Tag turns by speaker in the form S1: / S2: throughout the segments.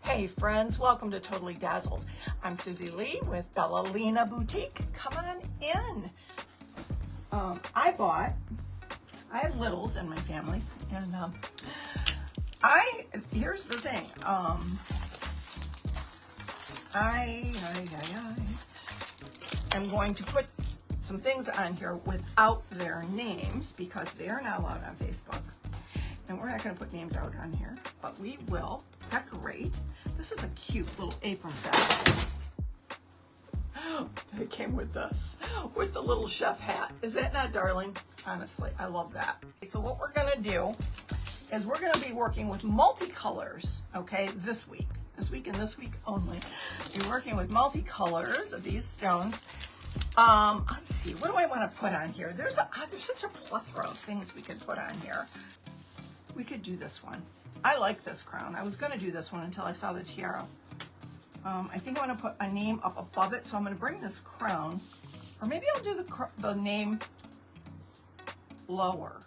S1: Hey friends, welcome to Totally Dazzled. I'm Susie Lee with Bella Lina Boutique. Come on in. I have littles in my family, and here's the thing. I am going to put some things on here without their names because they are not allowed on Facebook. And we're not going to put names out on here, but we will decorate. This is a cute little apron set. It came with this, with the little chef hat. Is that not darling? Honestly, I love that. So what we're going to do is we're going to be working with multicolors, okay, this week and this week only. We're working with multicolors of these stones. Let's see, what do I want to put on here? There's such a plethora of things we could put on here. We could do this one. I like this crown. I was going to do this one until I saw the tiara. I think I want to put a name up above it, so I'm going to bring this crown, or maybe I'll do the name lower.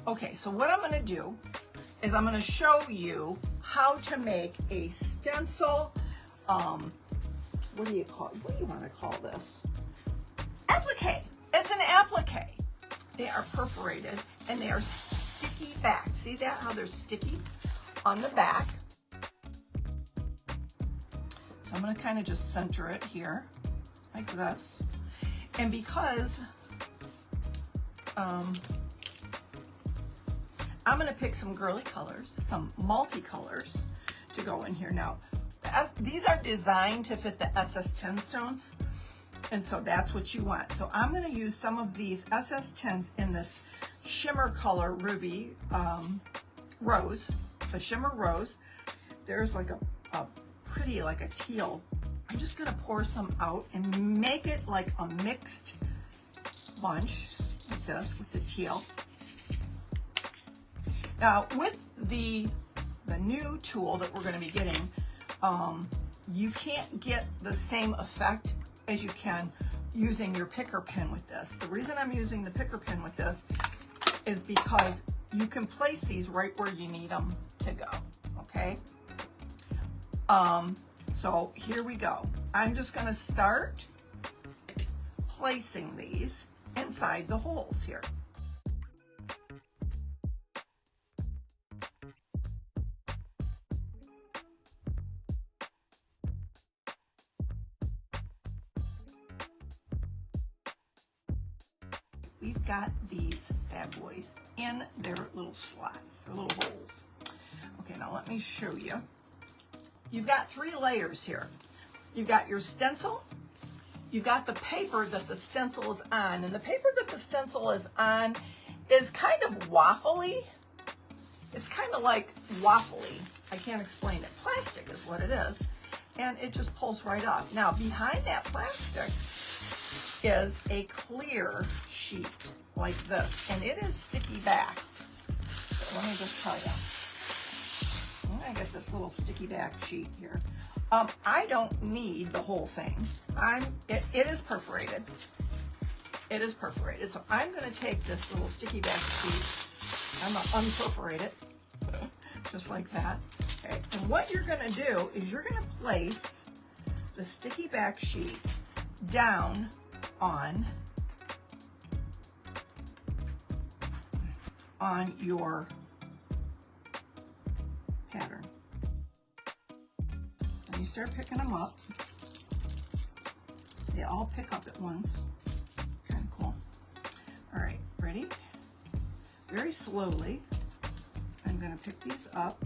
S1: Okay, so what I'm going to do is I'm going to show you how to make a stencil, what do you want to call this? Applique. It's an applique. They are perforated and they are sticky back. See that, how they're sticky on the back? So I'm going to kind of just center it here like this. And because I'm going to pick some girly colors, some multicolors to go in here. Now, these are designed to fit the SS10 stones, and so that's what you want. So I'm going to use some of these SS10s in this shimmer color ruby rose, the shimmer rose. There's like a pretty, like a teal. I'm just going to pour some out and make it like a mixed bunch like this with the teal. Now with the new tool that we're going to be getting, you can't get the same effect as you can using your picker pen with this. The reason I'm using the picker pen with this is because you can place these right where you need them to go, okay? So here we go. I'm just going to start placing these inside the holes here. We've got these bad boys in their little slots, their little holes. Okay, now let me show you. You've got 3 layers here. You've got your stencil, you've got the paper that the stencil is on, and the paper that the stencil is on is kind of waffly. It's kind of like waffly. I can't explain it. Plastic is what it is, and it just pulls right off. Now, behind that plastic is a clear sheet like this, and it is sticky back. So let me just tell you. I got this little sticky back sheet here. I don't need the whole thing. It is perforated. It is perforated. So I'm going to take this little sticky back sheet. I'm going to unperforate it, just like that. Okay. And what you're going to do is you're going to place the sticky back sheet down on your pattern. And you start picking them up. They all pick up at once. Kind of cool. All right, ready? Very slowly, I'm going to pick these up.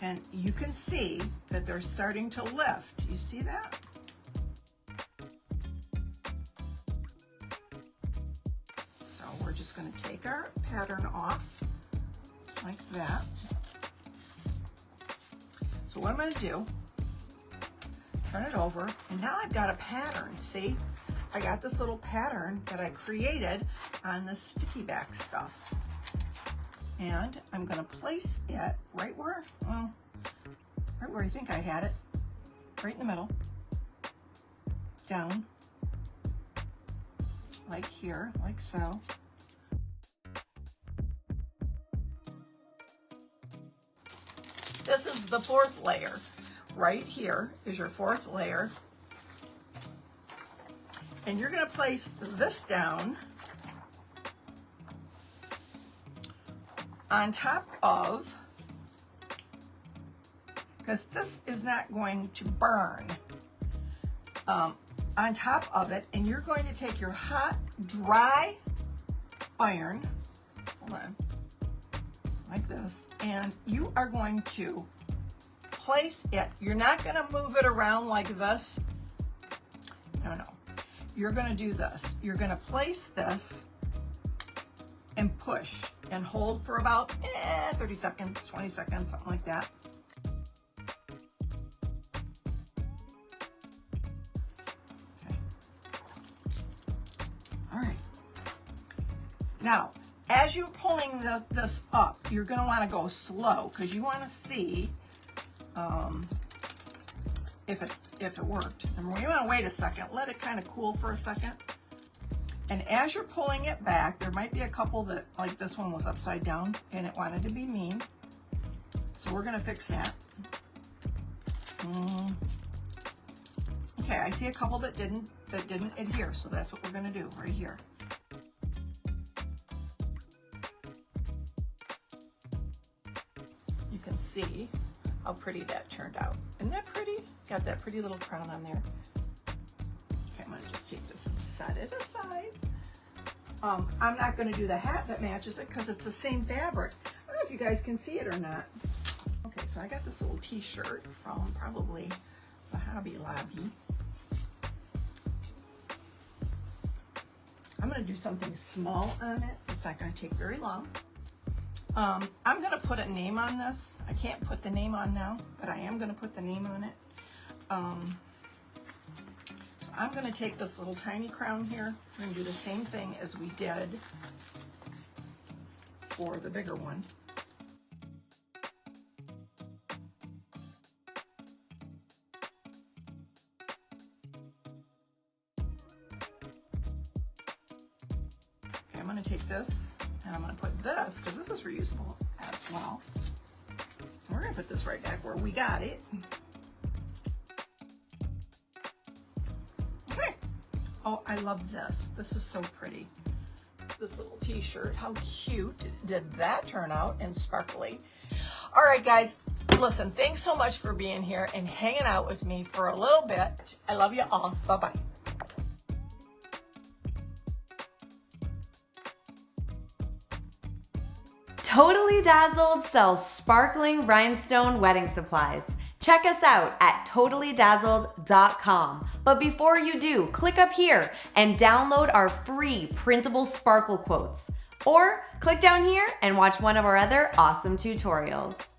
S1: And you can see that they're starting to lift. You see that? So we're just going to take our pattern off like that. So what I'm going to do, turn it over, and now I've got a pattern. See, I got this little pattern that I created on the sticky back stuff, and I'm going to place it right where I think I had it, right in the middle, down, like here, like so. this is the fourth layer. Right here is your fourth layer. And you're going to place this down on top of, because this is not going to burn, on top of it, and you're going to take your hot, dry iron, hold on, like this, and you are going to place it. You're not going to move it around like this. No. You're going to do this. You're going to place this and push and hold for about 30 seconds, 20 seconds, something like that. Okay. All right. Now, as you're pulling this up, you're going to want to go slow because you want to see if it worked. And you want to wait a second, let it kind of cool for a second. And as you're pulling it back, there might be a couple that, like this one was upside down and it wanted to be mean. So we're going to fix that. Okay, I see a couple that didn't adhere, so that's what we're going to do right here. You can see how pretty that turned out. Isn't that pretty? Got that pretty little crown on there. Okay, I'm gonna just take this and set it aside. I'm not gonna do the hat that matches it because it's the same fabric. I don't know if you guys can see it or not. Okay, so I got this little t-shirt from probably the Hobby Lobby. I'm gonna do something small on it. It's not gonna take very long. I'm going to put a name on this. I can't put the name on now, but I am going to put the name on it. So I'm going to take this little tiny crown here. We're going to do the same thing as we did for the bigger one. Okay, I'm going to take this. And I'm going to put this, because this is reusable as well. We're going to put this right back where we got it. Okay. Oh, I love this. This is so pretty. This little t-shirt. How cute did that turn out and sparkly. All right, guys. Listen, thanks so much for being here and hanging out with me for a little bit. I love you all. Bye-bye.
S2: Totally Dazzled sells sparkling rhinestone wedding supplies. Check us out at totallydazzled.com. But before you do, click up here and download our free printable sparkle quotes. Or click down here and watch one of our other awesome tutorials.